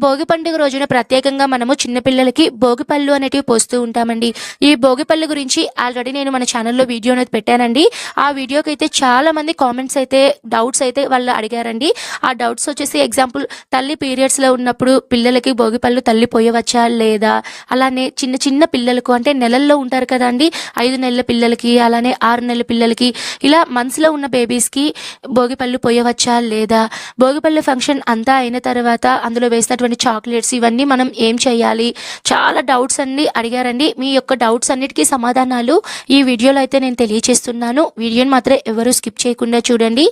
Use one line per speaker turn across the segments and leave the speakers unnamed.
భోగి పండుగ రోజున ప్రత్యేకంగా మనము చిన్నపిల్లలకి భోగి పళ్ళు అనేటివి పోస్తూ ఉంటామండి. ఈ భోగి పళ్ళు గురించి ఆల్రెడీ నేను మన ఛానల్లో వీడియో అనేది పెట్టానండి. ఆ వీడియోకి అయితే చాలా మంది కామెంట్స్ అయితే డౌట్స్ అయితే వాళ్ళు అడిగారండి. ఆ డౌట్స్ వచ్చేసి ఎగ్జాంపుల్ తల్లి పీరియడ్స్లో ఉన్నప్పుడు పిల్లలకి భోగి పళ్ళు తల్లి పోయవచ్చా లేదా, అలానే చిన్న చిన్న పిల్లలకు అంటే నెలల్లో ఉంటారు కదండి, 5 నెలల పిల్లలకి అలానే 6 నెలల పిల్లలకి ఇలా మంత్స్లో ఉన్న బేబీస్కి భోగి పళ్ళు పోయవచ్చా లేదా, భోగి పళ్ళు ఫంక్షన్ అంతా అయిన తర్వాత అందులో వేసినటువంటి చాక్లెట్స్ ఇవన్నీ మనం ఏం చేయాలి, చాలా డౌట్స్ అన్ని అడిగారండి. మీ యొక్క డౌట్స్ అన్నిటికీ సమాధానాలు ఈ వీడియోలో అయితే నేను తెలియచేస్తున్నాను. వీడియోని మాత్రం ఎవరు స్కిప్ చేయకుండా చూడండి.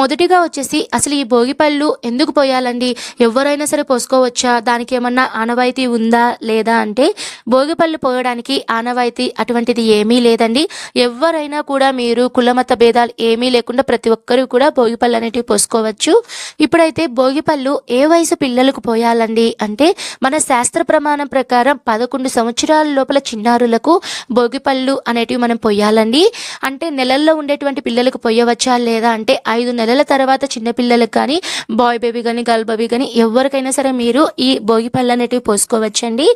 మొదటిగా వచ్చేసి అసలు ఈ భోగి పళ్ళు ఎందుకు పోయాలండి, ఎవరైనా సరే పోసుకోవచ్చా, దానికి ఏమన్నా ఆనవాయితీ ఉందా లేదా అంటే భోగి పళ్ళు పోయడానికి ఆనవాయితీ అటువంటిది ఏమీ లేదండి. ఎవరైనా కూడా మీరు కులమత భేదాలు ఏమీ లేకుండా ప్రతి ఒక్కరూ కూడా భోగి పళ్ళు అనేటివి పోసుకోవచ్చు. ఇప్పుడైతే భోగి పళ్ళు ఏ వయసు పిల్లలకు పోయాలండి అంటే మన శాస్త్ర ప్రమాణం ప్రకారం 11 సంవత్సరాల లోపల చిన్నారులకు భోగి పళ్ళు అనేటివి మనం పోయాలండి. అంటే నెలల్లో ఉండేటువంటి పిల్లలకు పోయవచ్చా లేదా అంటే 5 నెలల తర్వాత చిన్న పిల్లలకు కానీ బాయ్ బేబీ కానీ గర్ల్ బేబీ కానీ ఎవరికైనా సరే మీరు ఈ భోగి పళ్ళు అనేటివి పోసుకోవచ్చండి.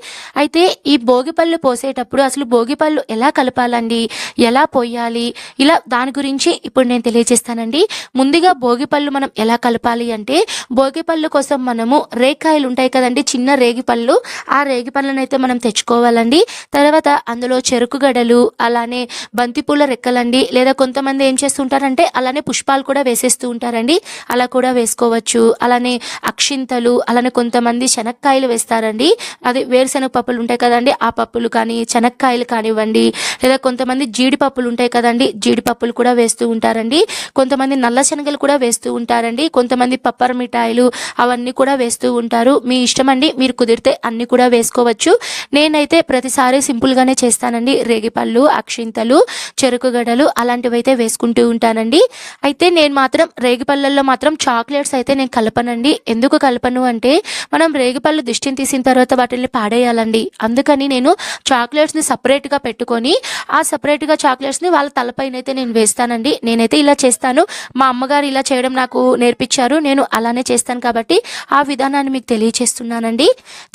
అయితే ఈ భోగి పళ్ళు పోసేటప్పుడు అసలు భోగి పళ్ళు ఎలా కలపాలండి, ఎలా పోయాలి, ఇలా దాని గురించి ఇప్పుడు నేను తెలియజేస్తానండి. ముందుగా భోగి పళ్ళు మనం ఎలా కలపాలి అంటే భోగి పళ్ళు కోసం మనము రేకాయలు ఉంటాయి కదండి, చిన్న రేగి పళ్ళు, ఆ రేగి పళ్ళను అయితే మనం తెచ్చుకోవాలండి. తర్వాత అందులో చెరుకు గడలు అలానే బంతిపూల రెక్కలండి, లేదా కొంతమంది ఏం చేస్తుంటారంటే అలానే పుష్పాలు కూడా వేసేస్తూ ఉంటారండి, అలా కూడా వేసుకోవచ్చు. అలానే అక్షింతలు, అలానే కొంతమంది శనక్కాయలు వేస్తారండి, అది వేరుశనగ పప్పులు ఉంటాయి కదండి, ఆ పప్పులు కానీ శనక్కాయలు కానివ్వండి, లేదా కొంతమంది జీడిపప్పులు ఉంటాయి కదండి, జీడిపప్పులు కూడా వేస్తూ ఉంటారండి, కొంతమంది నల్ల శనగలు కూడా వేస్తూ ఉంటారండి, కొంతమంది పప్పర మిఠాయిలు అవన్నీ కూడా వేస్తూ ఉంటారు. మీ ఇష్టం అండి, మీరు కుదిరితే అన్ని కూడా వేసుకోవచ్చు. నేనైతే ప్రతిసారి సింపుల్గానే చేస్తానండి. రేగిపళ్ళు, అక్షింతలు, చెరుకు గడలు అలాంటివి అయితే వేసుకుంటూ ఉంటానండి. అయితే నేను మాత్రం రేగిపళ్ళల్లో మాత్రం చాక్లెట్స్ అయితే నేను కలపనండి. ఎందుకు కలపను అంటే మనం రేగిపళ్ళు దిష్టిని తీసిన తర్వాత వాటిని పాడేయాలండి. అందుకని నేను చాక్లెట్స్ని సపరేట్గా పెట్టుకొని ఆ సపరేట్గా చాక్లెట్స్ని వాళ్ళ తలపైన అయితే నేను వేస్తానండి. నేనైతే ఇలా చేస్తాను, మా అమ్మగారు ఇలా చేయడం నాకు నేర్పించారు, నేను అలానే చేస్తాను కాబట్టి ఆ విధానాన్ని మీకు తెలియచేస్తున్నానండి.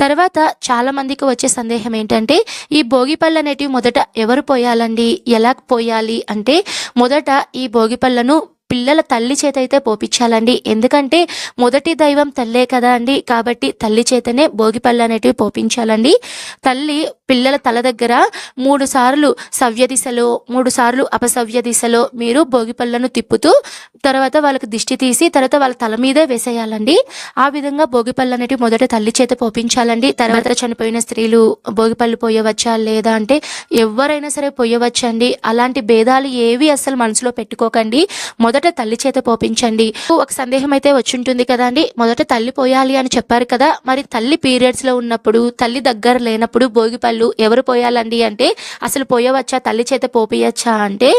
తర్వాత చాలా మందికి వచ్చే సందేహం ఏంటంటే ఈ భోగి పళ్ళు అనేటివి మొదట ఎవరు పోయాలండి, ఎలా పోయాలి అంటే మొదట ఈ భోగి పళ్ళను పిల్లల తల్లి చేత అయితే పోపించాలండి. ఎందుకంటే మొదటి దైవం తల్లే కదా అండి, కాబట్టి తల్లి చేతనే భోగి పళ్ళు అనేటివి పోపించాలండి. తల్లి పిల్లల తల దగ్గర 3 సార్లు సవ్య దిశలో 3 సార్లు అపసవ్య దిశలో మీరు భోగి పళ్ళను తిప్పుతూ తర్వాత వాళ్ళకి దిష్టి తీసి తర్వాత వాళ్ళ తల మీదే వేసేయాలండి. ఆ విధంగా భోగి పళ్ళు అనేటివి మొదట తల్లి చేత పోపించాలండి. తర్వాత చనిపోయిన స్త్రీలు భోగి పళ్ళు పోయవచ్చా లేదా అంటే ఎవరైనా సరే పోయవచ్చండి. అలాంటి భేదాలు ఏవి అసలు మనసులో పెట్టుకోకండి, మొదట తల్లి చేత పోపించండి. ఒక సందేహం అయితే వచ్చుంటుంది కదా అండి, మొదట తల్లి పోయాలి అని చెప్పారు కదా, మరి తల్లి పీరియడ్స్ లో ఉన్నప్పుడు తల్లి దగ్గర లేనప్పుడు భోగి పళ్ళు ఎవరు పోయాలండి అంటే అసలు పోయవచ్చా, తల్లి చేత పోపియచ్చా అంటే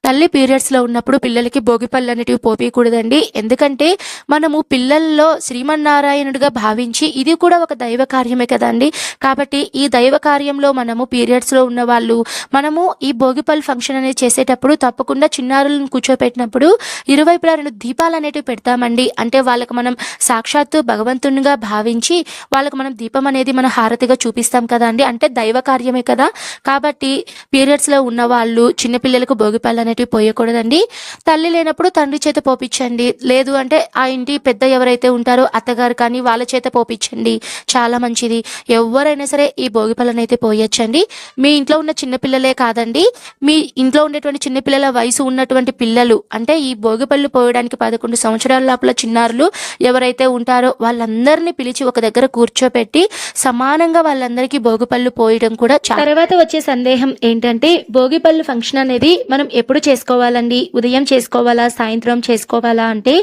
తల్లి పీరియడ్స్లో ఉన్నప్పుడు పిల్లలకి భోగి పళ్ళు అనేటివి పోపీయకూడదండి. ఎందుకంటే మనము పిల్లల్లో శ్రీమన్నారాయణుడిగా భావించి ఇది కూడా ఒక దైవ కార్యమే కదండి, కాబట్టి ఈ దైవ కార్యంలో మనము పీరియడ్స్లో ఉన్న వాళ్ళు మనము ఈ భోగి పళ్ళు ఫంక్షన్ అనేది చేసేటప్పుడు తప్పకుండా చిన్నారులను కూర్చోపెట్టినప్పుడు ఇరువైపులా 2 దీపాలు అనేటివి పెడతామండి. అంటే వాళ్ళకి మనం సాక్షాత్తు భగవంతునిగా భావించి వాళ్ళకి మనం దీపం అనేది మన హారతిగా చూపిస్తాం కదా అండి, అంటే దైవ కార్యమే కదా. కాబట్టి పీరియడ్స్లో ఉన్న వాళ్ళు చిన్నపిల్లలకు భోగి పళ్ళు అనేటివి పోయకూడదండి. తల్లి లేనప్పుడు తండ్రి చేత పోపించండి, లేదు అంటే ఆ ఇంటి పెద్ద ఎవరైతే ఉంటారో అత్తగారు కానీ వాళ్ళ చేత పోపించండి, చాలా మంచిది. ఎవరైనా సరే ఈ భోగి పళ్ళను అయితే పోయొచ్చండి. మీ ఇంట్లో ఉన్న చిన్నపిల్లలే కాదండి, మీ ఇంట్లో ఉండేటువంటి చిన్నపిల్లల వయసు ఉన్నటువంటి పిల్లలు అంటే ఈ భోగి పళ్ళు పోయడానికి 11 సంవత్సరాల లోపల చిన్నారులు ఎవరైతే ఉంటారో వాళ్ళందరినీ పిలిచి ఒక దగ్గర కూర్చోపెట్టి సమానంగా వాళ్ళందరికీ భోగి పళ్ళు పోయడం కూడా. తర్వాత వచ్చే సందేహం ఏంటంటే భోగి పళ్ళు ఫంక్షన్ అనేది మనం ఎప్పుడు చేసుకోవాలండి, ఉదయం చేసుకోవాలా సాయంత్రం చేసుకోవాలా అంటే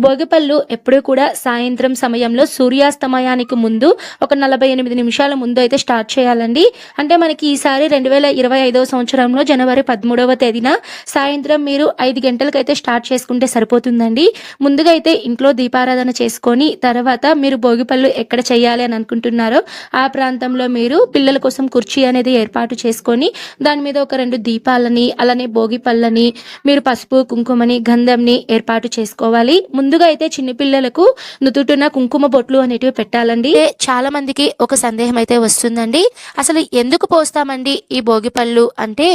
భోగి పళ్ళు ఎప్పుడు కూడా సాయంత్రం సమయంలో సూర్యాస్తమయానికి ముందు ఒక 48 నిమిషాల ముందు అయితే స్టార్ట్ చేయాలండి. అంటే మనకి ఈసారి 2025 సంవత్సరంలో జనవరి 13వ తేదీన సాయంత్రం మీరు 5 గంటలకైతే స్టార్ట్ స్టార్ట్ చేసుకుంటే సరిపోతుందండి. ముందుగా అయితే ఇంట్లో దీపారాధన చేసుకొని తర్వాత మీరు భోగిపళ్ళు ఎక్కడ చేయాలి అని అనుకుంటున్నారో ఆ ప్రాంతంలో మీరు పిల్లల కోసం కుర్చీ అనేది ఏర్పాటు చేసుకొని దాని మీద ఒక 2 దీపాలని అలానే భోగి పళ్ళని మీరు పసుపు కుంకుమని గంధంని ఏర్పాటు చేసుకోవాలి. ముందుగా అయితే చిన్న పిల్లలకు నుదుటిన కుంకుమ బొట్లు అనేటివి పెట్టాలండి. చాలా మందికి ఒక సందేహం అయితే వస్తుందండి, అసలు ఎందుకు పోస్తామండి ఈ భోగి పళ్ళు అంటే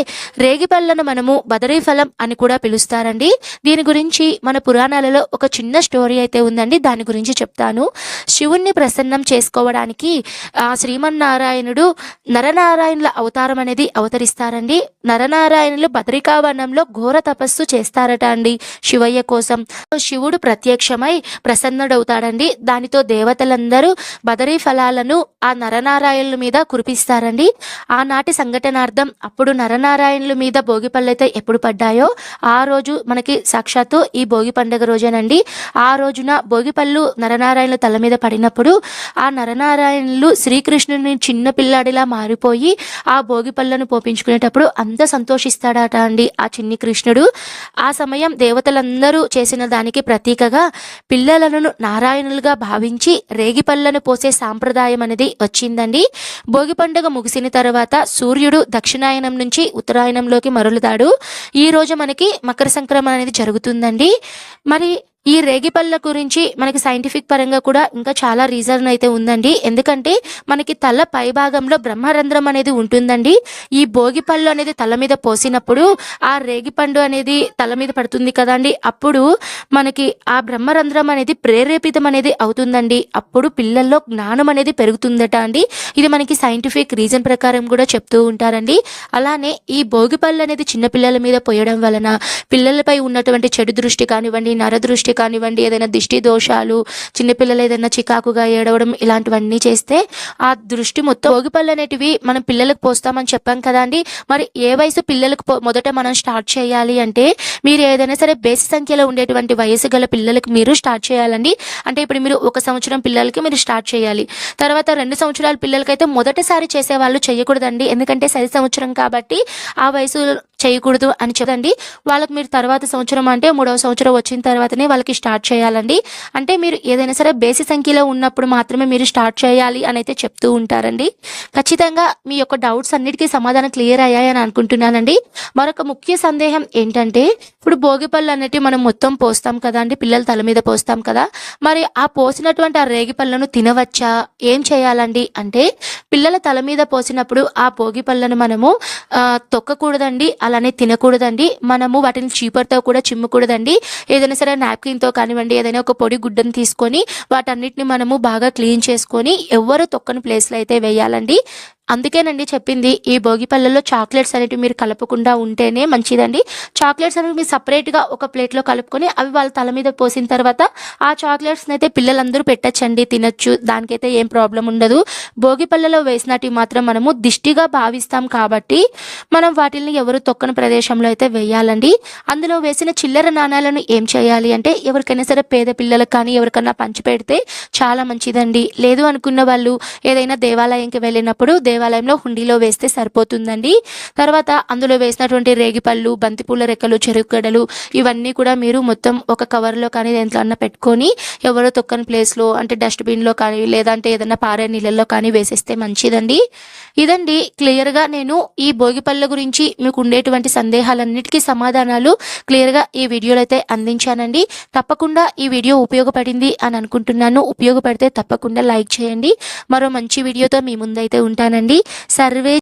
రేగి పళ్ళను మనము బదరీ ఫలం అని కూడా పిలుస్తారండి. దీని గురించి మన పురాణాలలో ఒక చిన్న స్టోరీ అయితే ఉందండి, దాని గురించి చెప్తాను. శివుణ్ణి ప్రసన్నం చేసుకోవడానికి శ్రీమన్నారాయణుడు నరనారాయణుల అవతారం అనేది అవతరిస్తారండి. నరనారాయణులు బదరికావనంలో ఘోర తపస్సు చేస్తారట అండి శివయ్య కోసం. శివుడు ప్రత్యక్షమై ప్రసన్నుడవుతాడండి. దానితో దేవతలందరూ బదరీ ఫలాలను ఆ నరనారాయణుల మీద కురిపిస్తారండి. ఆనాటి సంఘటనార్థం అప్పుడు నరనారాయణుల మీద భోగి పళ్ళు అయితే ఎప్పుడు పడ్డాయో ఆ రోజు మనకి సాక్షాత్తు ఈ భోగి పండుగ రోజేనండి. ఆ రోజున భోగి పళ్ళు నరనారాయణుల తల మీద పడినప్పుడు ఆ నరనారాయణులు శ్రీకృష్ణుని చిన్న పిల్లాడిలా మారిపోయి ఆ భోగి పళ్ళను పోపించుకునేటప్పుడు అంత సంతోషిస్తాడట అండి ఆ చిన్ని కృష్ణుడు. ఆ సమయం దేవతలందరూ చేసిన దానికి ప్రతీకగా పిల్లలను నారాయణులుగా భావించి రేగి పళ్ళను పోసే సాంప్రదాయం అనేది వచ్చిందండి. భోగి పండుగ ముగిసిన తర్వాత సూర్యుడు దక్షిణాయనం నుంచి ఉత్తరాయణంలోకి మరలుతాడు. ఈ రోజు మనకి మకర సంక్రమణ అనేది జరుగుతుందండి. మరి ఈ రేగిపళ్ళ గురించి మనకి సైంటిఫిక్ పరంగా కూడా ఇంకా చాలా రీజన్ అయితే ఉందండి. ఎందుకంటే మనకి తల పై భాగంలో బ్రహ్మరంధ్రం అనేది ఉంటుందండి. ఈ భోగి పళ్ళు అనేది తల మీద పోసినప్పుడు ఆ రేగిపండు అనేది తల మీద పడుతుంది కదండి, అప్పుడు మనకి ఆ బ్రహ్మరంధ్రం అనేది ప్రేరేపితం అనేది అవుతుందండి. అప్పుడు పిల్లల్లో జ్ఞానం అనేది పెరుగుతుందట అండి. ఇది మనకి సైంటిఫిక్ రీజన్ ప్రకారం కూడా చెప్తూ ఉంటారండి. అలానే ఈ భోగి పళ్ళు అనేది చిన్నపిల్లల మీద పోయడం వలన పిల్లలపై ఉన్నటువంటి చెడు దృష్టి కానివ్వండి, నరదృష్టి కానివ్వండి, ఏదైనా దిష్టి దోషాలు, చిన్నపిల్లలు ఏదైనా చికాకుగా ఏడవడం ఇలాంటివన్నీ చేస్తే ఆ దృష్టి మొత్తం భోగి పళ్ళు అనేటివి మనం పిల్లలకు పోస్తామని చెప్పాం కదా అండి. మరి ఏ వయసు పిల్లలకు మొదట మనం స్టార్ట్ చేయాలి అంటే మీరు ఏదైనా సరే బేసి సంఖ్యలో ఉండేటువంటి వయసు గల పిల్లలకు మీరు స్టార్ట్ చేయాలండి. అంటే ఇప్పుడు మీరు 1 సంవత్సరం పిల్లలకి మీరు స్టార్ట్ చేయాలి. తర్వాత 2 సంవత్సరాల పిల్లలకైతే మొదటిసారి చేసేవాళ్ళు చేయకూడదండి. ఎందుకంటే సరి సంవత్సరం కాబట్టి ఆ వయసు చేయకూడదు అని చెప్పండి. వాళ్ళకి మీరు తర్వాత సంవత్సరం అంటే 3వ సంవత్సరం వచ్చిన తర్వాతనే వాళ్ళకి స్టార్ట్ చేయాలండి. అంటే మీరు ఏదైనా సరే బేసి సంఖ్యలో ఉన్నప్పుడు మాత్రమే మీరు స్టార్ట్ చేయాలి అని అయితే చెప్తూ ఉంటారండి. ఖచ్చితంగా మీ యొక్క డౌట్స్ అన్నిటికీ సమాధానం క్లియర్ అయ్యాయని అనుకుంటున్నానండి. మరొక ముఖ్య సందేహం ఏంటంటే ఇప్పుడు భోగి పళ్ళు అనేటివి మనం మొత్తం పోస్తాం కదా అండి, పిల్లల తల మీద పోస్తాం కదా, మరి ఆ పోసినటువంటి ఆ రేగి పళ్ళను తినవచ్చా, ఏం చేయాలండి అంటే పిల్లల తల మీద పోసినప్పుడు ఆ భోగి పళ్ళను మనము తొక్కకూడదండి, అలానే తినకూడదండి. మనము వాటిని చీపర్తో కూడా చిమ్మకూడదండి. ఏదైనా సరే నాప్కిన్తో కానివ్వండి, ఏదైనా ఒక పొడి గుడ్డను తీసుకొని వాటన్నిటిని మనము బాగా క్లీన్ చేసుకొని ఎవ్వరు తొక్కని ప్లేస్లో అయితే వేయాలండి. అందుకేనండి చెప్పింది ఈ భోగి పళ్ళల్లో చాక్లెట్స్ అనేటివి మీరు కలపకుండా ఉంటేనే మంచిదండి. చాక్లెట్స్ అనేవి మీరు సపరేట్గా ఒక ప్లేట్లో కలుపుకొని అవి వాళ్ళ తల మీద పోసిన తర్వాత ఆ చాక్లెట్స్ని అయితే పిల్లలందరూ పెట్టచ్చండి, తినచ్చు, దానికైతే ఏం ప్రాబ్లం ఉండదు. భోగి పళ్ళలో వేసినట్టు మాత్రం మనము దిష్టిగా భావిస్తాం కాబట్టి మనం వాటిని ఎవరు తొక్కని ప్రదేశంలో అయితే వేయాలండి. అందులో వేసిన చిల్లర నాణాలను ఏం చేయాలి అంటే ఎవరికైనా సరే పేద పిల్లలకు కానీ ఎవరికైనా పంచి పెడితే చాలా మంచిదండి. లేదు అనుకున్న వాళ్ళు ఏదైనా దేవాలయంకి వెళ్ళినప్పుడు దేవాలయంలో హుండీలో వేస్తే సరిపోతుందండి. తర్వాత అందులో వేసినటువంటి రేగిపళ్ళు, బంతిపూల రెక్కలు, చెరుకుగడలు ఇవన్నీ కూడా మీరు మొత్తం ఒక కవర్లో కానీ దేంట్లో అన్న పెట్టుకొని ఎవరో తొక్కని ప్లేస్లో అంటే డస్ట్బిన్లో కానీ లేదంటే ఏదైనా పారే నీళ్ళల్లో కానీ వేసేస్తే మంచిదండి. ఇదండి క్లియర్గా నేను ఈ భోగి పళ్ళ గురించి మీకు ఉండేటువంటి సందేహాలన్నిటికీ సమాధానాలు క్లియర్గా ఈ వీడియోలో అయితే అందించానండి. తప్పకుండా ఈ వీడియో ఉపయోగపడింది అని అనుకుంటున్నాను. ఉపయోగపడితే తప్పకుండా లైక్ చేయండి. మరో మంచి వీడియోతో మీ ముందైతే ఉంటానండి. సర్వే